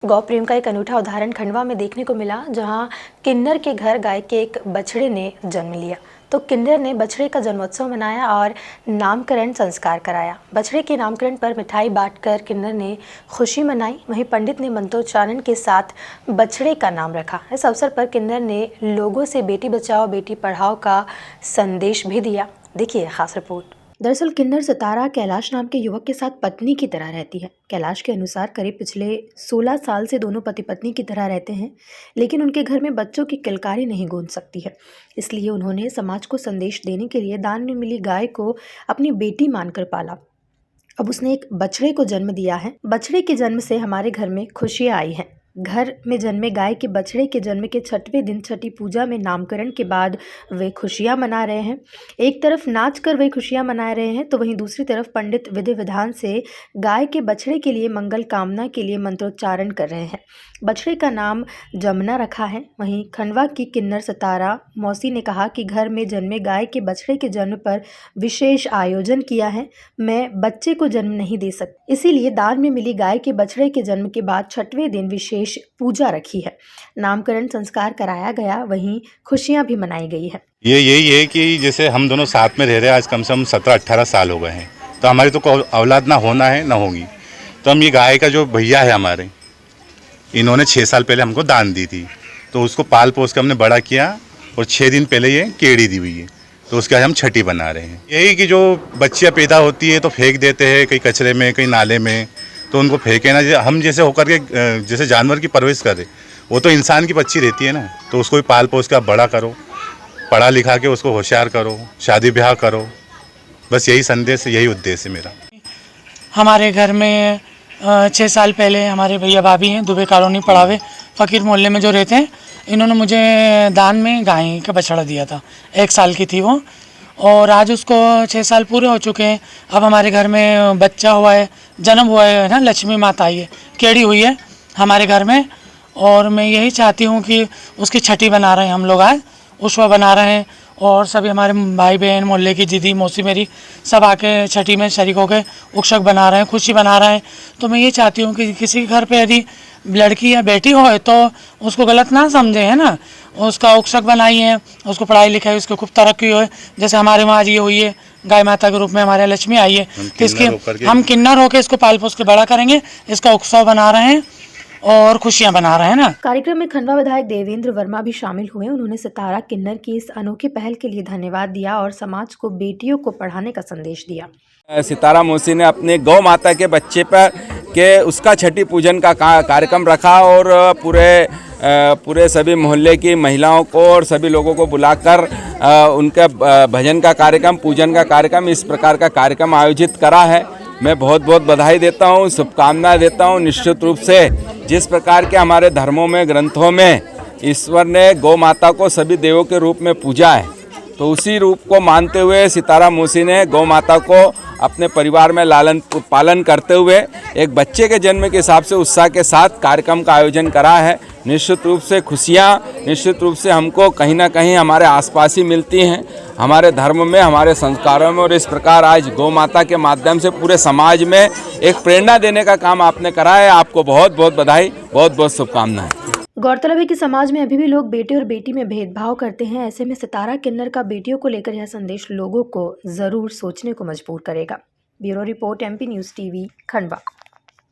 गौ प्रेम का एक अनूठा उदाहरण खंडवा में देखने को मिला, जहां किन्नर के घर गाय के एक बछड़े ने जन्म लिया। तो किन्नर ने बछड़े का जन्मोत्सव मनाया और नामकरण संस्कार कराया। बछड़े के नामकरण पर मिठाई बांटकर किन्नर ने खुशी मनाई। वहीं पंडित ने मंत्रोच्चारण के साथ बछड़े का नाम रखा। इस अवसर पर किन्नर ने लोगों से बेटी बचाओ बेटी पढ़ाओ का संदेश भी दिया। देखिए खास रिपोर्ट। दरअसल किन्नर सितारा कैलाश नाम के युवक के साथ पत्नी की तरह रहती है। कैलाश के अनुसार करीब पिछले 16 साल से दोनों पति पत्नी की तरह रहते हैं, लेकिन उनके घर में बच्चों की किलकारी नहीं गूंज सकती है। इसलिए उन्होंने समाज को संदेश देने के लिए दान में मिली गाय को अपनी बेटी मानकर पाला। अब उसने एक बछड़े को जन्म दिया है। बछड़े के जन्म से हमारे घर में खुशियाँ आई हैं। घर में जन्मे गाय के बछड़े के जन्म के 6वें दिन छठी पूजा में नामकरण के बाद वे खुशियां मना रहे हैं। एक तरफ नाच कर वे खुशियां मना रहे हैं, तो वहीं दूसरी तरफ पंडित विधि विधान से गाय के बछड़े के लिए मंगल कामना के लिए मंत्रोच्चारण कर रहे हैं। बछड़े का नाम जमुना रखा है। वहीं खंडवा की किन्नर सितारा मौसी ने कहा कि घर में जन्मे गाय के बछड़े के जन्म पर विशेष आयोजन किया है। मैं बच्चे को जन्म नहीं दे सकती, इसीलिए दान में मिली गाय के बछड़े के जन्म के बाद 6वें दिन विशेष पूजा रखी है। नामकरण संस्कार कराया गया, वहीं खुशियां भी मनाई गई है। ये यही है कि जैसे हम दोनों साथ में रह रहे हैं आज कम से कम 17-18 साल हो गए हैं, तो हमारी तो औलाद ना होना है ना होगी। तो हम ये गाय का जो भैया है हमारे, इन्होंने 6 साल पहले हमको दान दी थी, तो उसको पाल पोस के हमने बड़ा किया और 6 दिन पहले ये केड़ी दी हुई है, तो उसके आज हम छठी बना रहे हैं। यही कि जो बच्चियाँ पैदा होती है तो फेंक देते हैं कहीं कचरे में कहीं नाले में, तो उनको फेंके ना। हम जैसे होकर के जैसे जानवर की परवरिश करें, वो तो इंसान की बच्ची रहती है ना, तो उसको भी पाल पोस के आप बड़ा करो, पढ़ा लिखा के उसको होशियार करो, शादी ब्याह करो। बस यही संदेश, यही उद्देश्य है मेरा। हमारे घर में 6 साल पहले हमारे भैया भाभी हैं, दुबे कॉलोनी पड़ावे फ़कीर मोहल्ले में जो रहते हैं, इन्होंने मुझे दान में गाय का बछड़ा दिया था। 1 साल की थी वो, और आज उसको 6 साल पूरे हो चुके हैं। अब हमारे घर में बच्चा हुआ है, जन्म हुआ है ना, लक्ष्मी माता आई है, केड़ी हुई है हमारे घर में। और मैं यही चाहती हूँ कि उसकी छठी बना रहे हैं हम लोग, आज उष्वा बना रहे हैं, और सभी हमारे भाई बहन मोहल्ले की दीदी मौसी मेरी सब आके छठी में शरीक होकर उक्षक बना रहे हैं, खुशी बना रहे हैं। तो मैं ये चाहती हूँ कि किसी के घर पे यदि लड़की या बेटी हो तो उसको गलत ना समझे, है ना। उसका उक्षक बनाई है, उसको पढ़ाई लिखाई उसको खूब तरक्की हो, जैसे हमारे वहाँ ये हुई है, गाय माता के रूप में हमारे लक्ष्मी आई है, तो इसकी हम किन्नर होकर इसको पाल पोस के बड़ा करेंगे। इसका उत्सव बना रहे हैं और खुशियां बना रहे हैं ना। कार्यक्रम में खंडवा विधायक देवेंद्र वर्मा भी शामिल हुए। उन्होंने सितारा किन्नर की इस अनोखी पहल के लिए धन्यवाद दिया और समाज को बेटियों को पढ़ाने का संदेश दिया। सितारा मौसी ने अपने गौ माता के बच्चे पर के उसका छठी पूजन का कार्यक्रम रखा, और पूरे सभी मोहल्ले की महिलाओं को और सभी लोगों को बुलाकर उनका भजन का कार्यक्रम, पूजन का कार्यक्रम, इस प्रकार का कार्यक्रम आयोजित करा है। मैं बहुत बहुत बधाई देता हूँ, शुभकामनाएं देता हूँ। निश्चित रूप से जिस प्रकार के हमारे धर्मों में, ग्रंथों में ईश्वर ने गौ माता को सभी देवों के रूप में पूजा है, तो उसी रूप को मानते हुए सितारा मौसी ने गौ माता को अपने परिवार में लालन पालन करते हुए एक बच्चे के जन्म के हिसाब से उत्साह के साथ कार्यक्रम का आयोजन करा है। निश्चित रूप से खुशियाँ निश्चित रूप से हमको कहीं ना कहीं हमारे आसपास ही मिलती हैं, हमारे धर्म में, हमारे संस्कारों में। और इस प्रकार आज गौ माता के माध्यम से पूरे समाज में एक प्रेरणा देने का काम आपने करा है। आपको बहुत बहुत बधाई, बहुत बहुत शुभकामनाएं। गौरतलब है कि समाज में अभी भी लोग बेटे और बेटी में भेदभाव करते हैं। ऐसे में सितारा किन्नर का बेटियों को लेकर यह संदेश लोगों को जरूर सोचने को मजबूर करेगा। Bureau report, MP news TV, Khandwa.